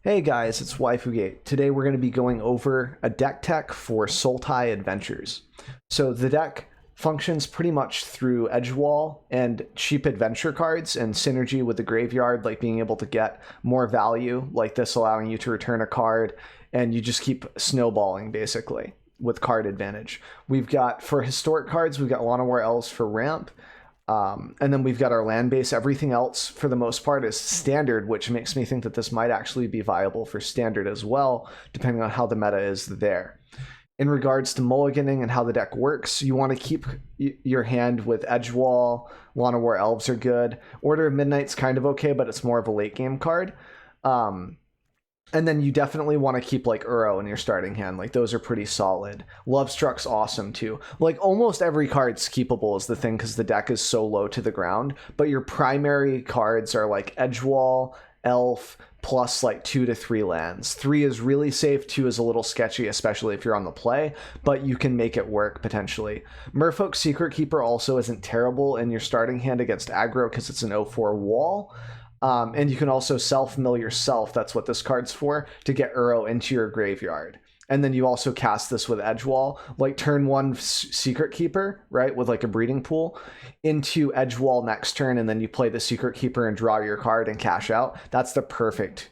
Hey guys, it's Waifugate. Today we're going to be going over a deck tech for Sultai Adventures. So the deck functions pretty much through Edgewall and cheap adventure cards and synergy with the graveyard, like being able to get more value, like this allowing you to return a card, and you just keep snowballing basically with card advantage. We've got, for historic cards, we've got Llanowar Elves for ramp, and then we've got our land base. Everything else, for the most part, is standard, which makes me think that this might actually be viable for standard as well, depending on how the meta is there. In regards to mulliganing and how the deck works, you want to keep your hand with Edgewall. Llanowar Elves are good. Order of Midnight's kind of okay, but it's more of a late game card. And then you definitely want to keep like Uro in your starting hand. Like those are pretty solid. Lovestruck's awesome too. Like almost every card's keepable is the thing because the deck is so low to the ground. But your primary cards are like Edgewall, Elf, plus like 2 to 3 lands. 3 is really safe, 2 is a little sketchy, especially if you're on the play, but you can make it work potentially. Merfolk's Secret Keeper also isn't terrible in your starting hand against aggro because it's an 0/4 wall. And you can also self-mill yourself, that's what this card's for, to get Uro into your graveyard. And then you also cast this with Edgewall, like turn 1 Secret Keeper, right, with like a breeding pool, into Edgewall next turn, and then you play the Secret Keeper and draw your card and cash out. That's the perfect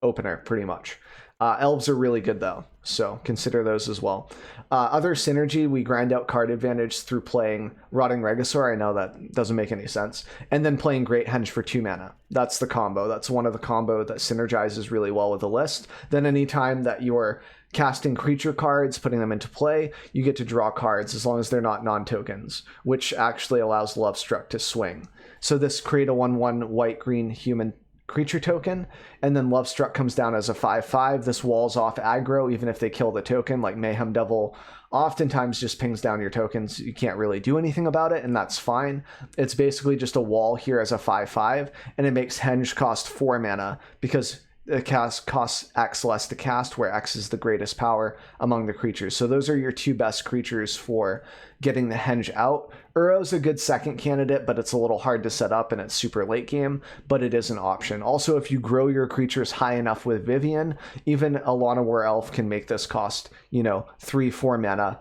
opener, pretty much. Elves are really good though, so consider those as well. Other synergy, we grind out card advantage through playing Rotting Regisaur. I know that doesn't make any sense. And then playing Great Henge for 2 mana. That's the combo. That's one of the combo that synergizes really well with the list. Then anytime that you're casting creature cards, putting them into play, you get to draw cards as long as they're not non-tokens, which actually allows Lovestruck to swing. So this create a 1/1 white-green human creature token, and then Lovestruck comes down as a 5/5. This walls off aggro even if they kill the token. Like Mayhem Devil oftentimes just pings down your tokens. You can't really do anything about it, and that's fine. It's basically just a wall here as a 5/5, and it makes Henge cost 4 mana because it costs X less to cast, where X is the greatest power among the creatures. So those are your 2 best creatures for getting the Henge out. Uro's a good second candidate, but it's a little hard to set up and it's super late game, but it is an option. Also, if you grow your creatures high enough with Vivien, even a Llanowar Elf can make this cost, 3-4 mana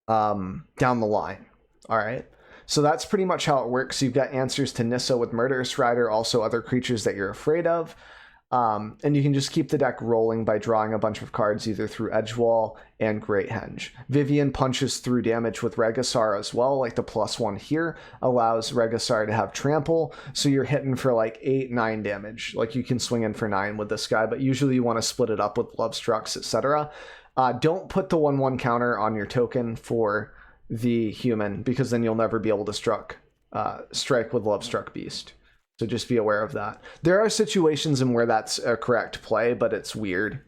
down the line. All right. So that's pretty much how it works. You've got answers to Nissa with Murderous Rider, also other creatures that you're afraid of. And you can just keep the deck rolling by drawing a bunch of cards either through Edgewall and Great Henge. Vivien punches through damage with Regisaur as well, like the +1 here allows Regisaur to have trample, so you're hitting for like 8-9 damage. Like you can swing in for 9 with this guy, but usually you want to split it up with Lovestrucks, etc. Don't put the 1/1 counter on your token for the human, because then you'll never be able to strike with Lovestruck Beast. So just be aware of that. There are situations in where that's a correct play, but it's weird.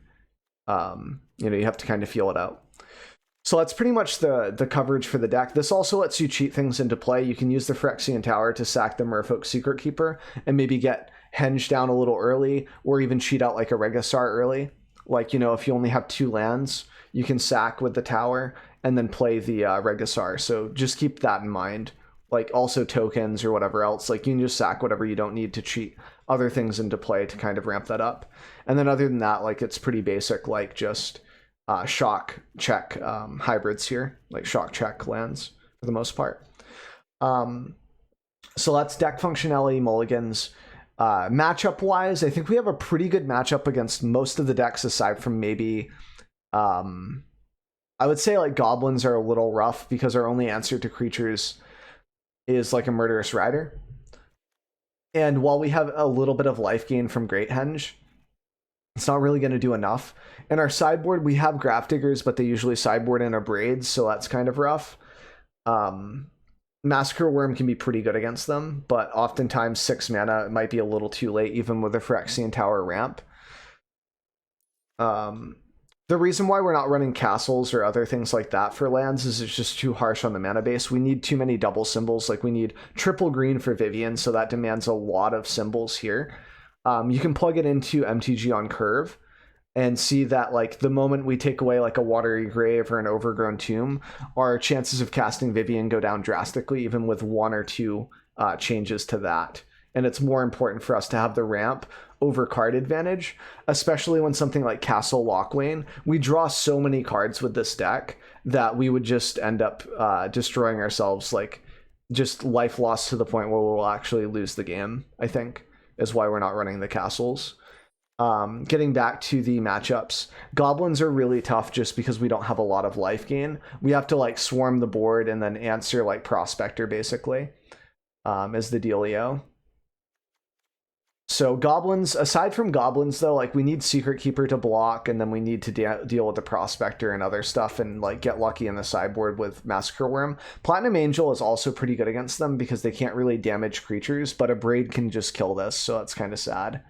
You have to kind of feel it out. So that's pretty much the coverage for the deck. This also lets you cheat things into play. You can use the Phyrexian Tower to sack the Merfolk's Secret Keeper and maybe get Henge down a little early, or even cheat out like a Regisaur early. Like, if you only have 2 lands, you can sack with the tower and then play the Regisaur. So just keep that in mind. Like also tokens or whatever else, like you can just sack whatever you don't need to cheat other things into play to kind of ramp that up. And then other than that, like it's pretty basic, like just shock check hybrids here, like shock check lands for the most part. So that's deck functionality, mulligans. Matchup wise, I think we have a pretty good matchup against most of the decks aside from maybe I would say like goblins are a little rough because our only answer to creatures is like a Murderous Rider. And while we have a little bit of life gain from Great Henge, it's not really going to do enough. In our sideboard, we have Grafdiggers, but they usually sideboard in a Braids, so that's kind of rough. Massacre Worm can be pretty good against them, but oftentimes 6 mana might be a little too late, even with a Phyrexian Tower ramp. The reason why we're not running castles or other things like that for lands is it's just too harsh on the mana base. We need too many double symbols. Like we need triple green for Vivien, so that demands a lot of symbols here. You can plug it into MTG on curve and see that like the moment we take away like a Watery Grave or an Overgrown Tomb, our chances of casting Vivien go down drastically, even with 1 or 2 changes to that. And it's more important for us to have the ramp over card advantage, especially when something like Castle Lochwain, we draw so many cards with this deck that we would just end up destroying ourselves, like just life loss to the point where we'll actually lose the game, I think, is why we're not running the castles. Getting back to the matchups, goblins are really tough just because we don't have a lot of life gain. We have to like swarm the board and then answer like Prospector basically, is the dealio. So goblins, aside from goblins though, like we need Secret Keeper to block, and then we need to deal with the Prospector and other stuff and like get lucky in the sideboard with Massacre Worm. Platinum Angel is also pretty good against them because they can't really damage creatures, but a Braid can just kill this, so that's kind of sad.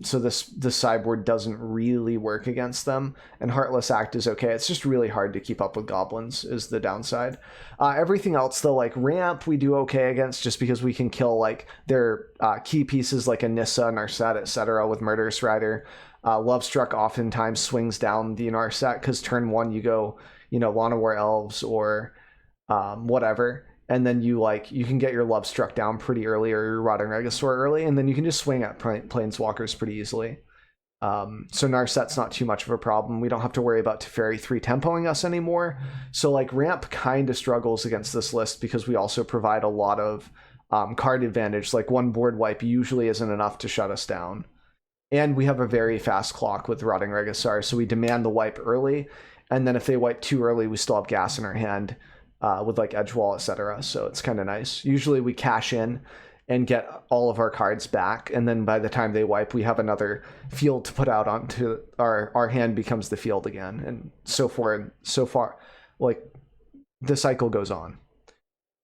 So this sideboard doesn't really work against them, and Heartless Act is okay. It's just really hard to keep up with goblins is the downside. Everything else though, like Ramp, we do okay against just because we can kill like their key pieces like Anissa, Narset, etc. with Murderous Rider. Lovestruck oftentimes swings down the Narset because turn one you go, Lana War Elves or whatever. And then you can get your Lovestruck down pretty early or your Rotting Regisaur early, and then you can just swing at Planeswalkers pretty easily. So Narset's not too much of a problem. We don't have to worry about Teferi 3 tempoing us anymore. So like Ramp kind of struggles against this list because we also provide a lot of card advantage. Like one board wipe usually isn't enough to shut us down. And we have a very fast clock with Rotting Regisaur, so we demand the wipe early, and then if they wipe too early, we still have gas in our hand. With like Edgewall, etc. So it's kind of nice. Usually we cash in and get all of our cards back, and then by the time they wipe, we have another field to put out onto our hand becomes the field again, and so far, like the cycle goes on.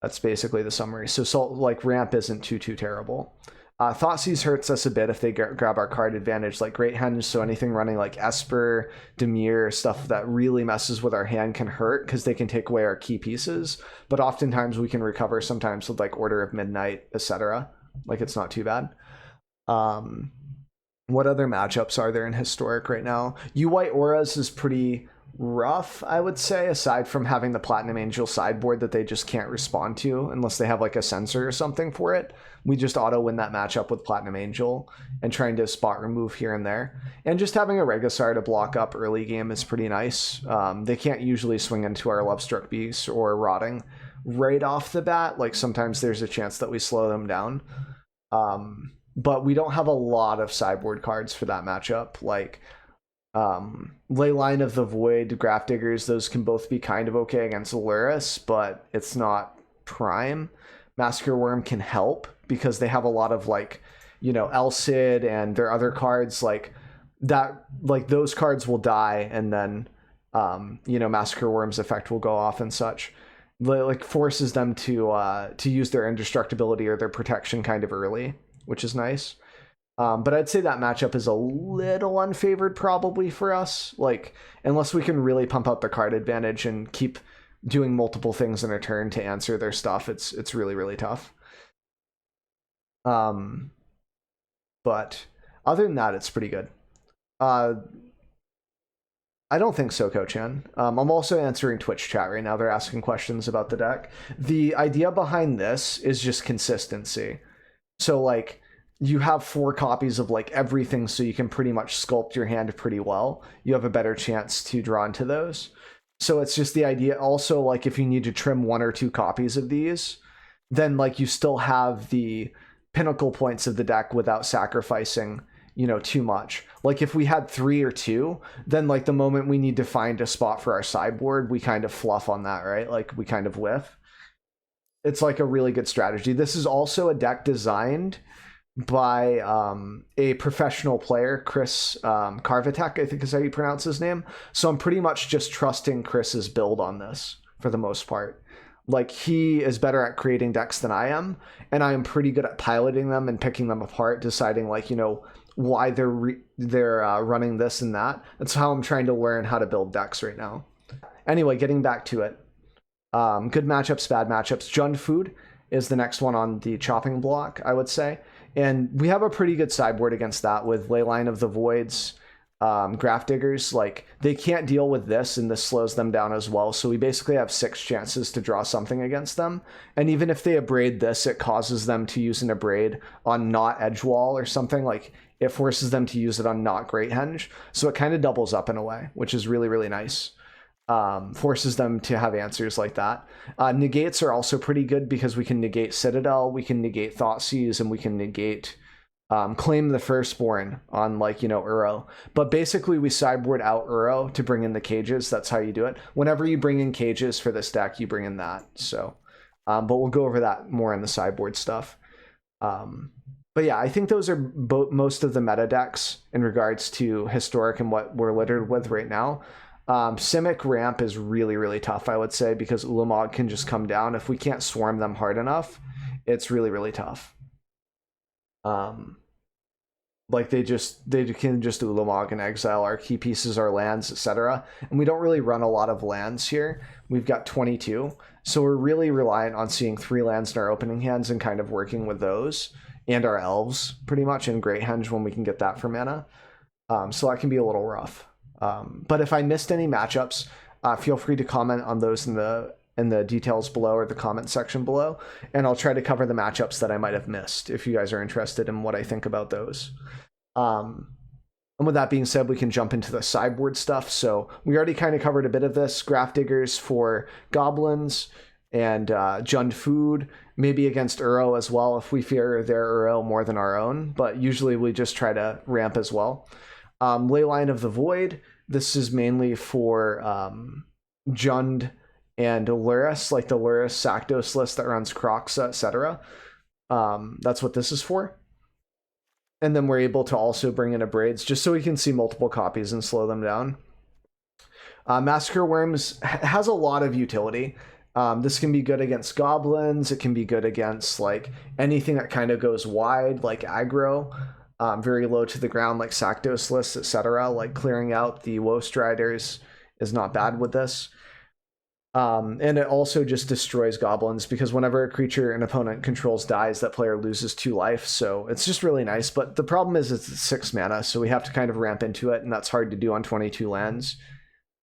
That's basically the summary. So like Ramp isn't too terrible. Thoughtseize hurts us a bit if they grab our card advantage, like Great Henge, so anything running like Esper, Dimir, stuff that really messes with our hand can hurt because they can take away our key pieces, but oftentimes we can recover sometimes with like Order of Midnight, etc. Like it's not too bad. What other matchups are there in Historic right now? U-White Auras is pretty rough, I would say, aside from having the Platinum Angel sideboard that they just can't respond to unless they have like a sensor or something for it. We just auto win that matchup with Platinum Angel and trying to spot remove here and there. And just having a Regisaur to block up early game is pretty nice. They can't usually swing into our Lovestruck Beast or Rotting right off the bat. Like sometimes there's a chance that we slow them down. But we don't have a lot of sideboard cards for that matchup. Like Leyline of the Void, Grafdiggers, those can both be kind of okay against Luris, but it's not prime. Massacre Worm can help because they have a lot of like, Elcid and their other cards like that, like those cards will die and then, Massacre Worm's effect will go off and such. Like forces them to use their indestructibility or their protection kind of early, which is nice. But I'd say that matchup is a little unfavored probably for us. Like, unless we can really pump out the card advantage and keep doing multiple things in a turn to answer their stuff, it's really, really tough. But other than that, it's pretty good. I don't think so, Ko-chan. I'm also answering Twitch chat right now. They're asking questions about the deck. The idea behind this is just consistency. So, like, you have 4 copies of like everything, so you can pretty much sculpt your hand pretty well. You have a better chance to draw into those. So it's just the idea. Also, like if you need to trim 1 or 2 copies of these, then like you still have the pinnacle points of the deck without sacrificing, too much. Like if we had 3 or 2, then like the moment we need to find a spot for our sideboard, we kind of fluff on that, right? Like we kind of whiff. It's like a really good strategy. This is also a deck designed by a professional player, Chris Carvatek, I think is how you pronounce his name. So I'm pretty much just trusting Chris's build on this for the most part. Like he is better at creating decks than I am, and I am pretty good at piloting them and picking them apart, deciding like, why they're running this and that. That's how I'm trying to learn how to build decks right now. Anyway, getting back to it. Good matchups, bad matchups. Jund Food is the next one on the chopping block, I would say. And we have a pretty good sideboard against that with Leyline of the Voids, Grafdiggers. Like they can't deal with this, and this slows them down as well. So we basically have 6 chances to draw something against them. And even if they abrade this, it causes them to use an abrade on not Edgewall or something. Like it forces them to use it on not Great Henge. So it kind of doubles up in a way, which is really, really nice. Forces them to have answers like that. Negates are also pretty good because we can negate Citadel, we can negate Thoughtseize, and we can negate Claim the Firstborn on, like, you know, Uro. But basically we sideboard out Uro to bring in the cages. That's how you do it. Whenever you bring in cages for this deck, you bring in that. So, but we'll go over that more in the sideboard stuff. But yeah, I think those are most of the meta decks in regards to historic and what we're littered with right now. Simic ramp is really, really tough, I would say, because Ulamog can just come down. If we can't swarm them hard enough, it's really, really tough. Like they can just Ulamog and exile our key pieces, our lands, etc. And we don't really run a lot of lands here. We've got 22, so we're really reliant on seeing 3 lands in our opening hands and kind of working with those and our elves pretty much in Great Henge when we can get that for mana. So that can be a little rough. But if I missed any matchups, feel free to comment on those in the details below or the comment section below, and I'll try to cover the matchups that I might have missed if you guys are interested in what I think about those. And with that being said, we can jump into the sideboard stuff. So we already kind of covered a bit of this. Grafdiggers for goblins and Jund Food, maybe against Uro as well if we fear their Uro more than our own, but usually we just try to ramp as well. Leyline of the Void, this is mainly for Jund and Lurrus, like the Lurrus Sakdos list that runs Croxa, etc. That's what this is for. And then we're able to also bring in Abrades just so we can see multiple copies and slow them down. Massacre Worms has a lot of utility. This can be good against goblins. It can be good against like anything that kind of goes wide, like aggro. Very low to the ground, like Sakdos lists, etc. Like clearing out the Woestriders is not bad with this. And it also just destroys goblins because whenever a creature an opponent controls dies, that player loses 2 life. So it's just really nice. But the problem is it's 6 mana, so we have to kind of ramp into it, and that's hard to do on 22 lands,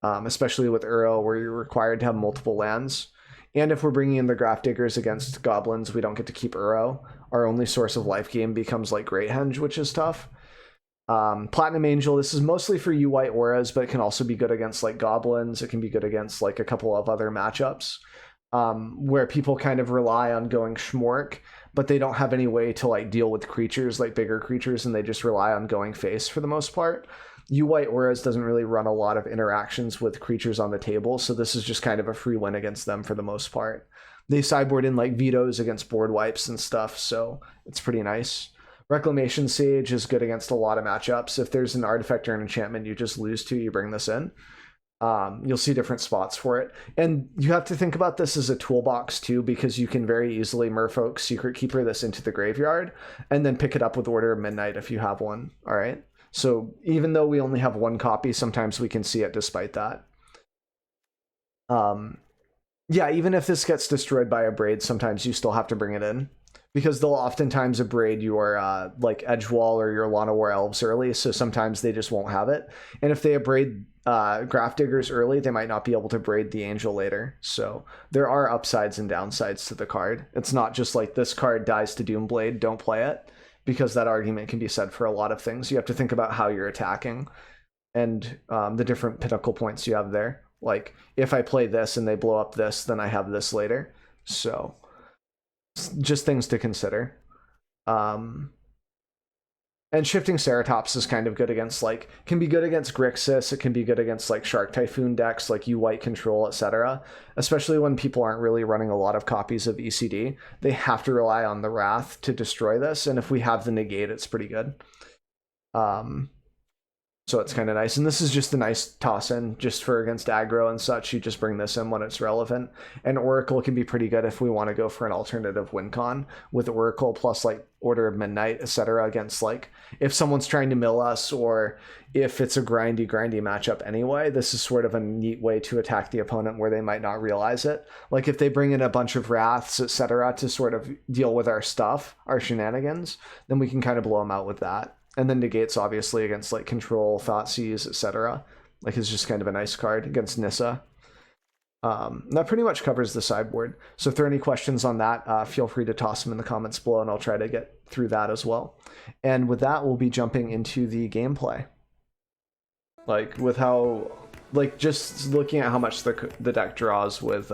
especially with Uro, where you're required to have multiple lands. And if we're bringing in the Grafdiggers against goblins, we don't get to keep Uro. Our only source of life gain becomes like Great Henge, which is tough. Platinum Angel, this is mostly for you white auras, but it can also be good against like goblins. It can be good against like a couple of other matchups where people kind of rely on going Schmork, but they don't have any way to like deal with creatures, like bigger creatures, and they just rely on going face for the most part. You white auras doesn't really run a lot of interactions with creatures on the table, so this is just kind of a free win against them for the most part. They sideboard in like vetoes against board wipes and stuff, so it's pretty nice. Reclamation Sage is good against a lot of matchups. If there's an artifact or an enchantment you just lose to, you bring this in. You'll see different spots for it. And you have to think about this as a toolbox too, because you can very easily Merfolk Secret Keeper this into the graveyard and then pick it up with Order of Midnight if you have one. All right. So even though we only have 1 copy, sometimes we can see it despite that. Yeah, even if this gets destroyed by a Braid, sometimes you still have to bring it in, because they'll oftentimes abrade your like Edgewall or your Lana War Elves early, so sometimes they just won't have it. And if they abrade Grafdiggers early, they might not be able to braid the Angel later. So there are upsides and downsides to the card. It's not just like this card dies to Doomblade, don't play it, because that argument can be said for a lot of things. You have to think about how you're attacking and the different pinnacle points you have there. Like, if I play this and they blow up this, then I have this later. So just things to consider. And Shifting Ceratops is kind of good against, like, can be good against Grixis. It can be good against like Shark Typhoon decks, like you white control, etc. Especially when people aren't really running a lot of copies of ECD. They have to rely on the Wrath to destroy this, and if we have the negate, it's pretty good. So it's kind of nice. And this is just a nice toss in just for against aggro and such. You just bring this in when it's relevant. And Oracle can be pretty good if we want to go for an alternative win con with Oracle plus like Order of Midnight, etc. against like if someone's trying to mill us, or if it's a grindy matchup anyway. This is sort of a neat way to attack the opponent where they might not realize it. Like if they bring in a bunch of Wraths, etc. to sort of deal with our stuff, our shenanigans, then we can kind of blow them out with that. And then negates obviously against like Control, Thoughtseize, etc. Like it's just kind of a nice card against Nissa. That pretty much covers the sideboard. So if there are any questions on that, feel free to toss them in the comments below, and I'll try to get through that as well. And with that, we'll be jumping into the gameplay. Like with how, like just looking at how much the deck draws with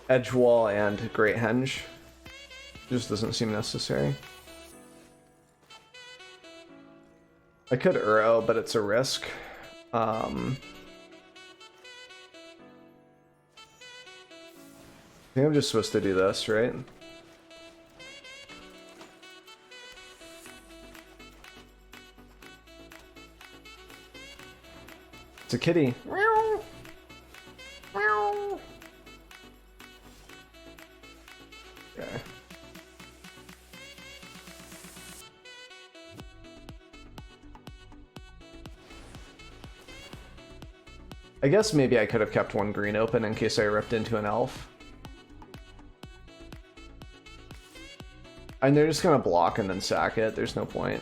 Edgewall and Great Henge, just doesn't seem necessary. I could Uro, but it's a risk. I think I'm just supposed to do this, right? It's a kitty. Okay. I guess maybe I could have kept one green open in case I ripped into an elf. And they're just gonna block and then sack it. There's no point.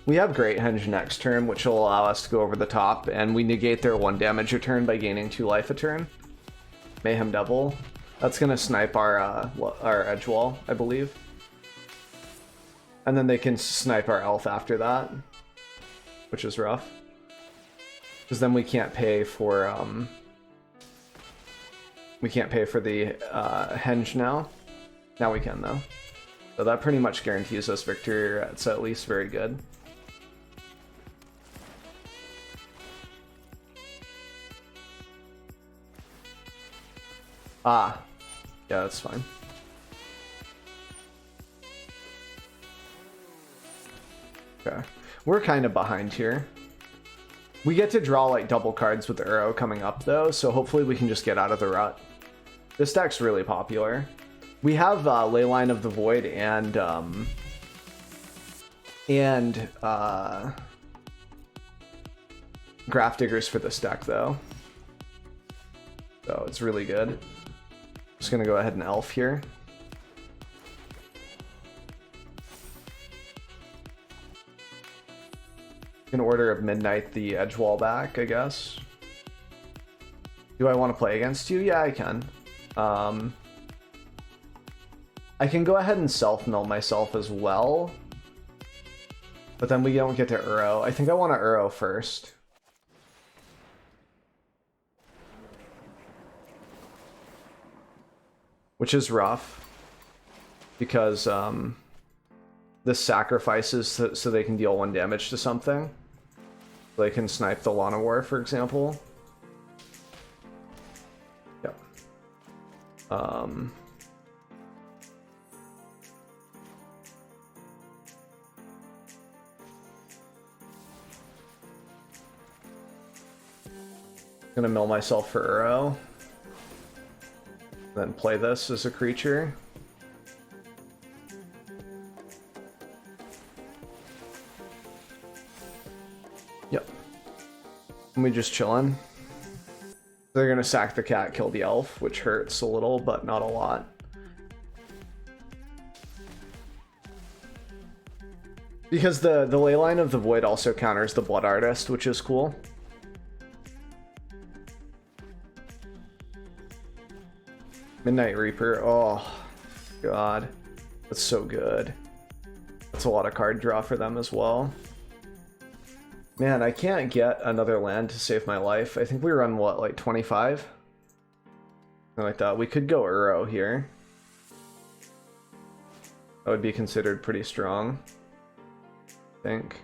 We have Great Henge next turn, which will allow us to go over the top, and we negate their 1 damage a turn by gaining 2 life a turn. Mayhem Devil. That's gonna snipe our Edgewall, I believe. And then they can snipe our elf after that, which is rough. Because then we can't pay for the Henge now. Now we can though. So that pretty much guarantees us victory. It's at least very good. Ah, yeah, that's fine. Okay, we're kind of behind here. We get to draw like double cards with the Uro coming up though, so hopefully we can just get out of the rut. This deck's really popular. We have Leyline of the Void and Grafdiggers for this deck though, so it's really good. Just gonna go ahead and elf here. In Order of Midnight the Edgewall back, I guess. Do I want to play against you? Yeah, I can. I can go ahead and self-mill myself as well. But then we don't get to Uro. I think I want to Uro first. Which is rough. Because this sacrifices so they can deal 1 damage to something. They can snipe the Llanowar, for example. Yep. Gonna mill myself for Uro. Then play this as a creature. Yep. And we just chillin'. They're gonna sack the cat, kill the elf, which hurts a little, but not a lot. Because the Leyline of the Void also counters the Blood Artist, which is cool. Midnight Reaper, oh god, that's so good. That's a lot of card draw for them as well. Man, I can't get another land to save my life. I think we run what, like 25? Something like that. We could go Uro here. That would be considered pretty strong, I think.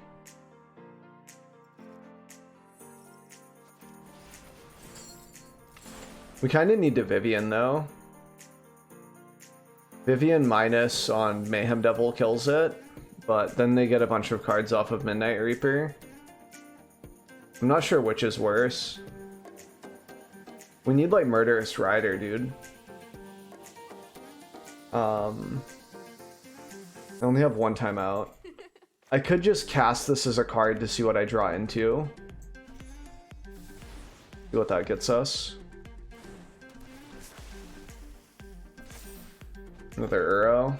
We kind of need to Vivian though. Vivian minus on Mayhem Devil kills it, but then they get a bunch of cards off of Midnight Reaper. I'm not sure which is worse. We need like Murderous Rider, dude. I only have 1 timeout. I could just cast this as a card to see what I draw into. See what that gets us. Another Uro.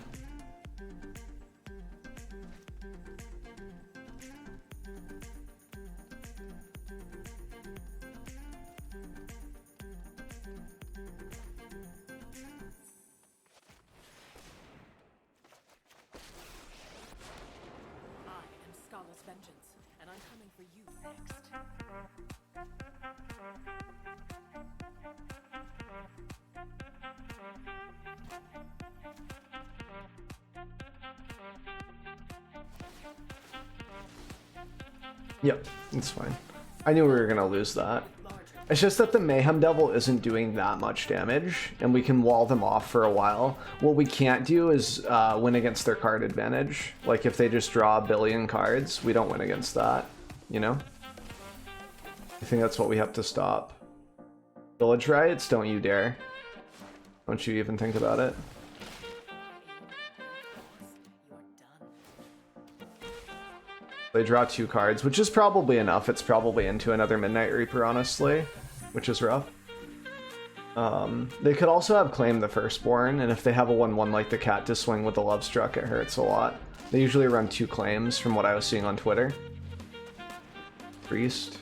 Yep, it's fine. I knew we were gonna lose that. It's just that the Mayhem Devil isn't doing that much damage, and we can wall them off for a while. What we can't do is win against their card advantage. Like, if they just draw a billion cards, we don't win against that, you know? I think that's what we have to stop. Village Riots, don't you dare. Don't you even think about it. They draw 2 cards, which is probably enough. It's probably into another Midnight Reaper, honestly, which is rough. They could also have Claim the Firstborn, and if they have a 1/1 like the cat to swing with the Love Struck, it hurts a lot. They usually run 2 claims from what I was seeing on Twitter. Priest.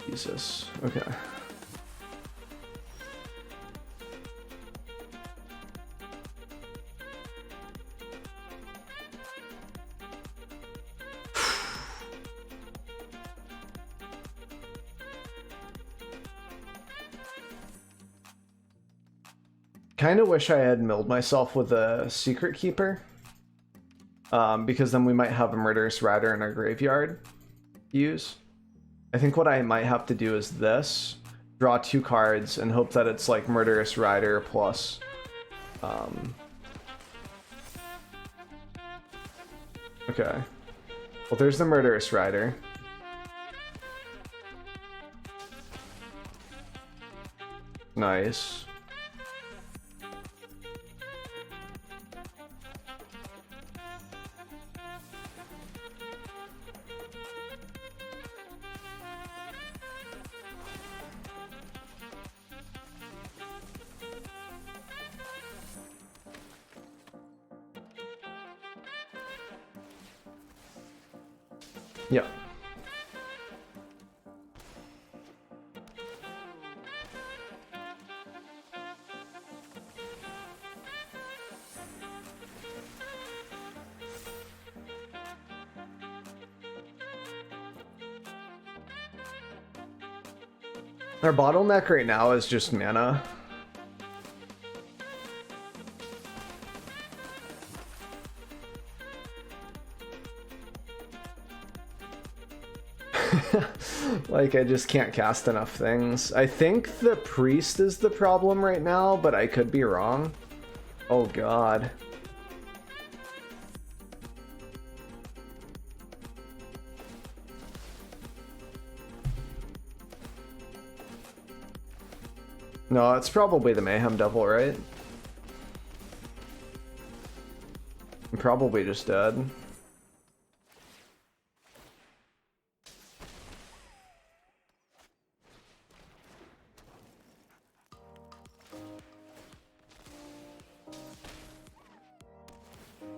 Jesus. Okay. Kind of wish I had milled myself with a Secret Keeper, because then we might have a Murderous Rider in our graveyard to use. I think what I might have to do is this, draw 2 cards and hope that it's like Murderous Rider plus okay. Well, there's the Murderous Rider. Nice. Yeah. Our bottleneck right now is just mana. Like, I just can't cast enough things. I think the priest is the problem right now, but I could be wrong. Oh god. No, it's probably the Mayhem Devil, right? I'm probably just dead.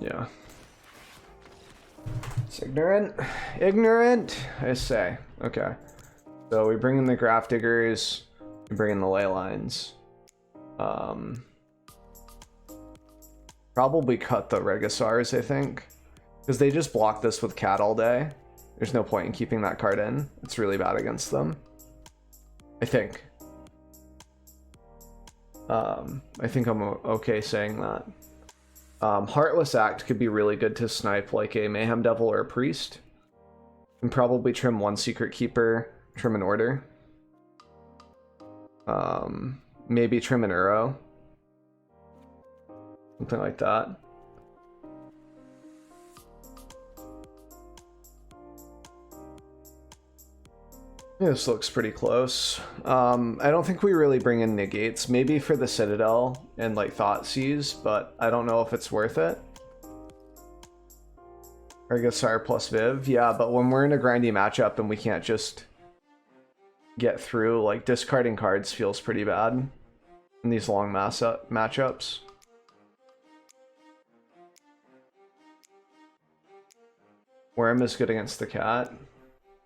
Yeah. It's ignorant. Ignorant, I say. Okay. So we bring in the Grafdiggers. We bring in the Ley Lines. Probably cut the Regisars, I think. Because they just block this with Cat all day. There's no point in keeping that card in. It's really bad against them. I think. I think I'm okay saying that. Heartless Act could be really good to snipe like a Mayhem Devil or a Priest. And probably trim 1 Secret Keeper, trim an Order. Maybe trim an Uro. Something like that. Yeah, this looks pretty close. I don't think we really bring in negates. Maybe for the Citadel and like Thoughtseize, but I don't know if it's worth it. Regisar plus Viv, yeah, but when we're in a grindy matchup and we can't just get through, like discarding cards feels pretty bad in these long matchups. Worm is good against the cat.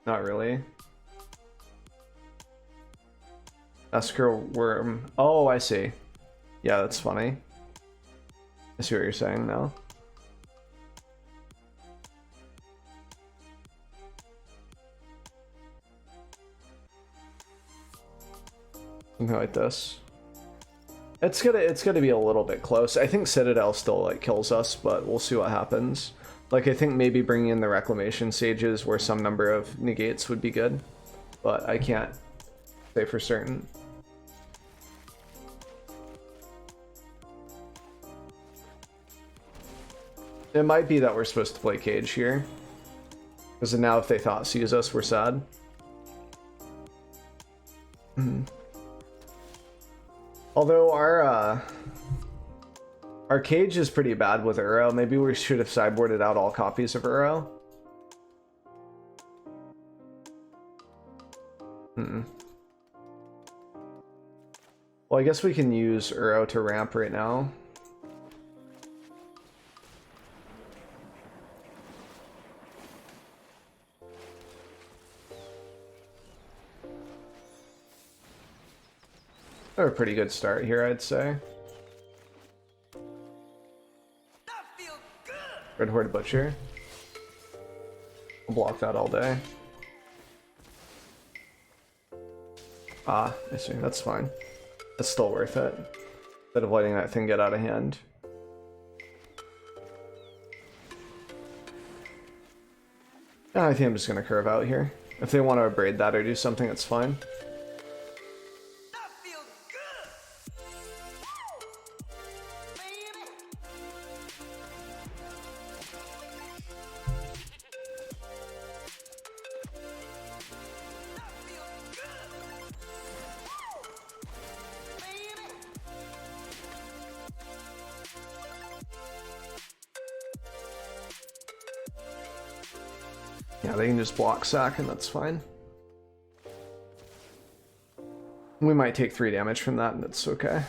Not really. Escrow worm. Oh, I see. Yeah, that's funny. I see what you're saying now. Something like this. It's gonna be a little bit close. I think Citadel still like kills us, but we'll see what happens. Like I think maybe bringing in the Reclamation Sages where some number of negates would be good, but I can't say for certain. It might be that we're supposed to play Cage here, because now if they thought sees us, we're sad. Although our Cage is pretty bad with Uro. Maybe we should have sideboarded out all copies of Uro. Well, I guess we can use Uro to ramp right now. They're a pretty good start here, I'd say. Red Horde Butcher. I'll block that all day. Ah, I see. That's fine. That's still worth it. Instead of letting that thing get out of hand. I think I'm just going to curve out here. If they want to abrade that or do something, that's fine. Yeah, they can just block sack and that's fine. We might take 3 damage from that and that's okay.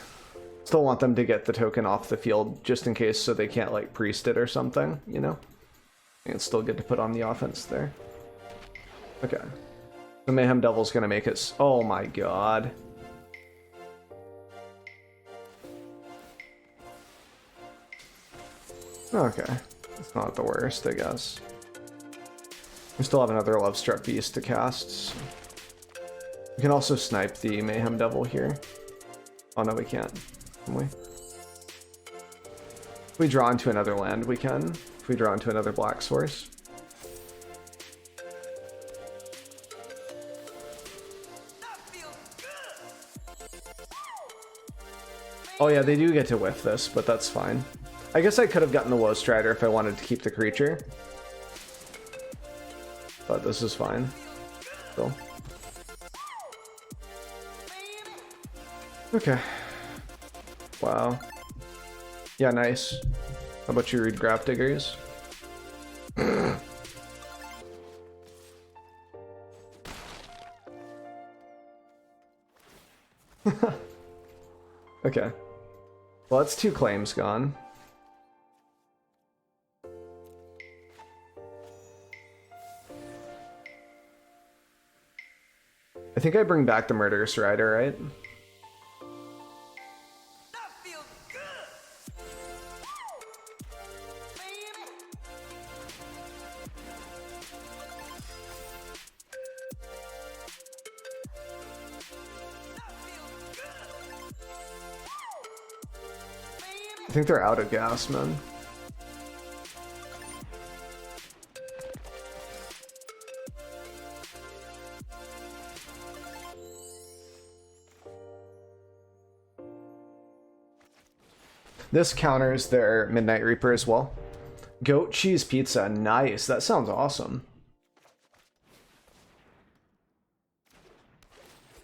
Still want them to get the token off the field just in case so they can't like priest it or something, you know? And it's still good to put on the offense there. Okay. The Mayhem Devil's gonna make us... Oh my god. Okay. It's not the worst, I guess. We still have another Love Struck Beast to cast. So. We can also snipe the Mayhem Devil here. Oh no, we can't. Can we? If we draw into another land, we can. If we draw into another black source. Oh yeah, they do get to whiff this, but that's fine. I guess I could have gotten the Woe Strider if I wanted to keep the creature. But this is fine. Still. Okay. Wow. Yeah, nice. How about you read Graph Diggers? Okay. Well, that's 2 claims gone. I think I bring back the Murderous Rider, right? I think they're out of gas, man. This counters their Midnight Reaper as well. Goat cheese pizza, nice. That sounds awesome.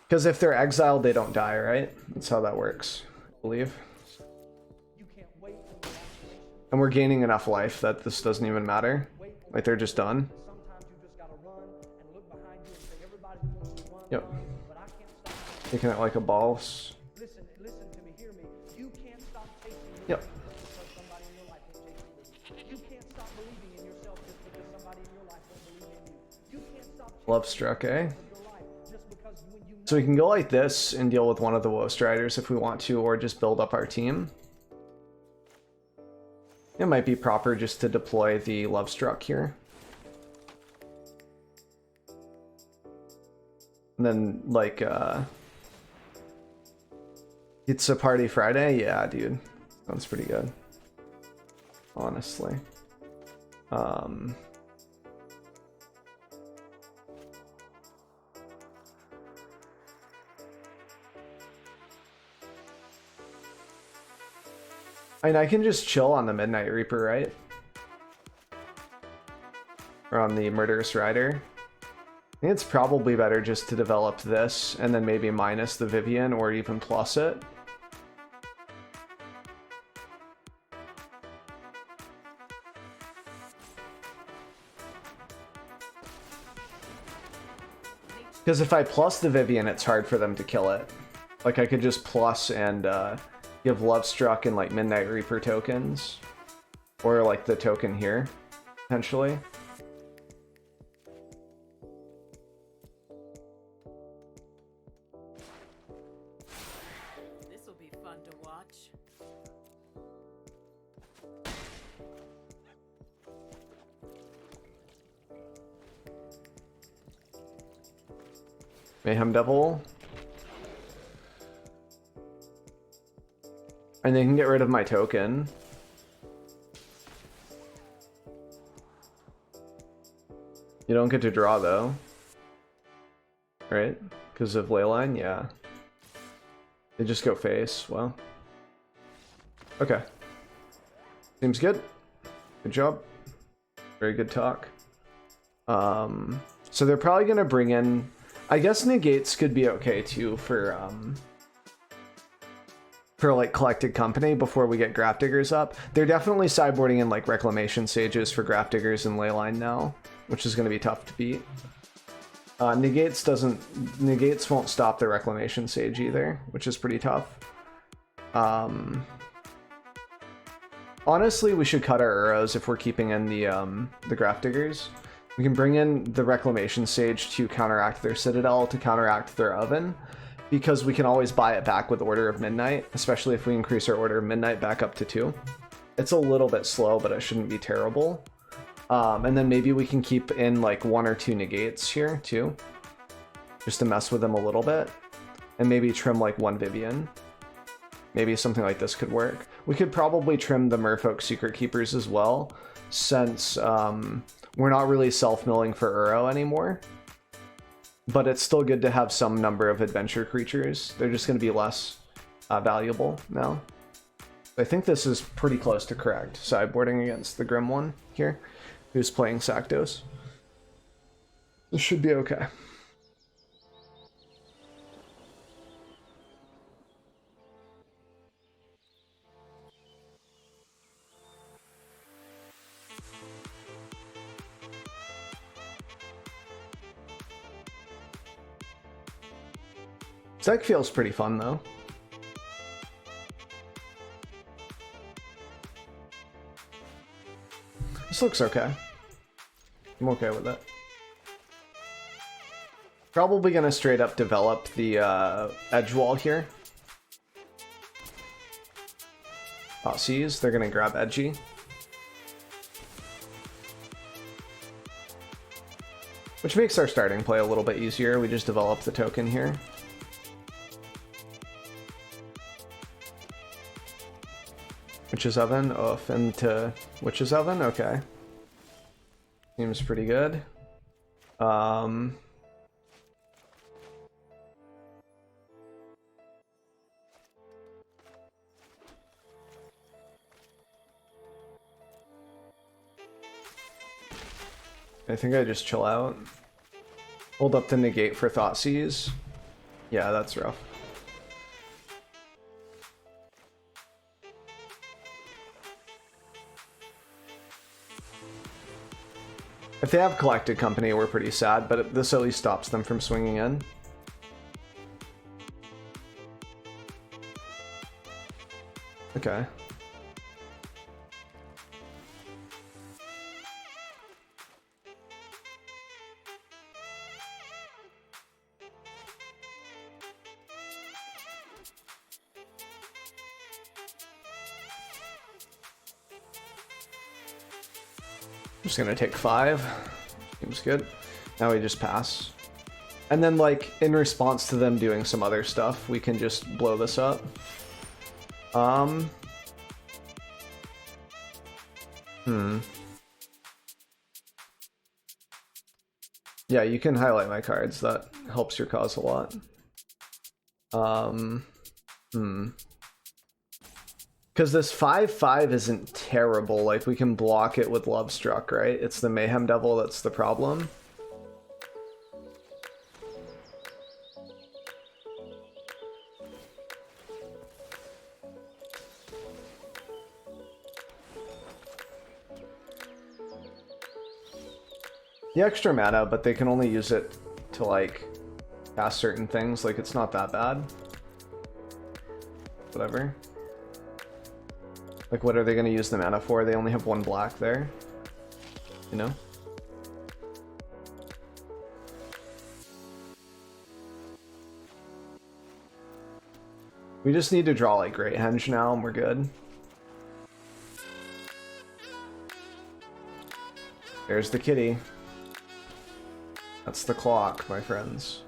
Because if they're exiled, they don't die, right? That's how that works, I believe. And we're gaining enough life that this doesn't even matter. Like, they're just done. Yep. Taking it like a boss. Yep. Love struck, eh? So we can go like this and deal with one of the Woe Striders if we want to, or just build up our team. It might be proper just to deploy the Love Struck here. And then, like, it's a party Friday? Yeah, dude. Sounds pretty good. Honestly. I mean, I can just chill on the Midnight Reaper, right? Or on the Murderous Rider. I think it's probably better just to develop this and then maybe minus the Vivian or even plus it. Because if I plus the Vivian, it's hard for them to kill it. Like, I could just plus and give Love Struck and, like, Midnight Reaper tokens. Or, like, the token here, potentially. This'll be fun to watch. Mayhem Devil. And they can get rid of my token. You don't get to draw though. Right? Because of Leyline? Yeah. They just go face. Well. Okay. Seems good. Good job. Very good talk. So they're probably going to bring in... I guess negates could be okay too for like collected company before we get Grafdiggers up. They're definitely sideboarding in like Reclamation Sages for Grafdiggers and Leyline now, which is going to be tough to beat. Negates won't stop the Reclamation Sage either, which is pretty tough. Honestly, we should cut our arrows if we're keeping in the Grafdiggers. We can bring in the Reclamation Sage to counteract their Citadel, to counteract their Oven, because we can always buy it back with Order of Midnight, especially if we increase our Order of Midnight back up to 2. It's a little bit slow, but it shouldn't be terrible. And then maybe we can keep in like 1 or 2 negates here too, just to mess with them a little bit, and maybe trim like 1 Vivian. Maybe something like this could work. We could probably trim the Merfolk Secret Keepers as well, since we're not really self-milling for Uro anymore. But it's still good to have some number of adventure creatures. They're just going to be less valuable now. I think this is pretty close to correct, sideboarding against the Grim one here, who's playing Saktos. This should be okay. This deck feels pretty fun though. This looks okay. I'm okay with it. Probably gonna straight up develop the edge wall here. Aussies, they're gonna grab edgy. Which makes our starting play a little bit easier. We just develop the token here. Witch's Oven, off into Witch's Oven, okay. Seems pretty good. I think I just chill out. Hold up the negate for Thoughtseize. Yeah, that's rough. If they have collected company, we're pretty sad, but this at least stops them from swinging in. Okay. Just gonna take 5. Seems good. Now we just pass. And then, like, in response to them doing some other stuff, we can just blow this up. Yeah, you can highlight my cards. That helps your cause a lot. Because this 5/5 isn't terrible. Like, we can block it with Love Struck, right? It's the Mayhem Devil that's the problem. The extra mana, but they can only use it to, like, cast certain things. Like, it's not that bad. Whatever. Like, what are they going to use the mana for? They only have 1 black there. You know? We just need to draw, like, Great Henge now, and we're good. There's the kitty. That's the clock, my friends.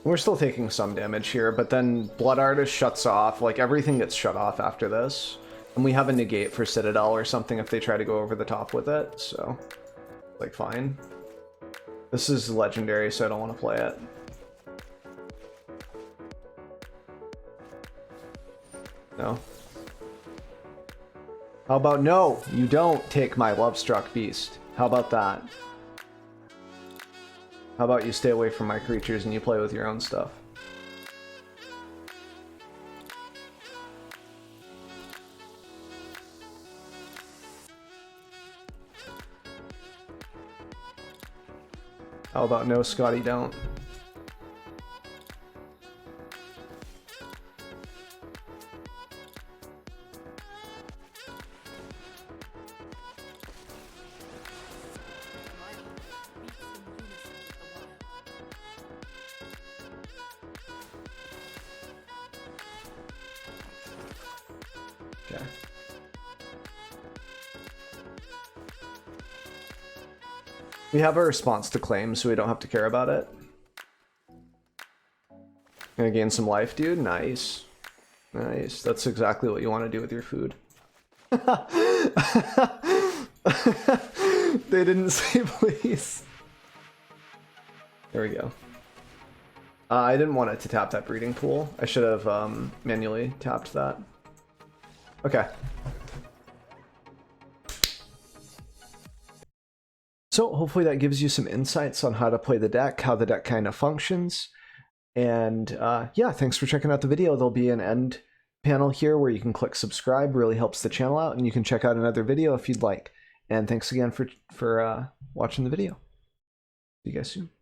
We're still taking some damage here, but then Blood Artist shuts off. Like, everything gets shut off after this. And we have a negate for Citadel or something if they try to go over the top with it, so, like, fine. This is legendary, so I don't want to play it. No. How about no? You don't take my Love-Struck Beast. How about that? How about you stay away from my creatures and you play with your own stuff? How about no, Scotty, don't? Okay. We have a response to claim, so we don't have to care about it. Gonna gain some life, dude. Nice. Nice. That's exactly what you want to do with your food. They didn't say please. There we go. I didn't want it to tap that breeding pool. I should have manually tapped that. Okay. So hopefully that gives you some insights on how to play the deck, how the deck kind of functions. And yeah, thanks for checking out the video. There'll be an end panel here where you can click subscribe, really helps the channel out, and you can check out another video if you'd like. And thanks again for watching the video. See you guys soon.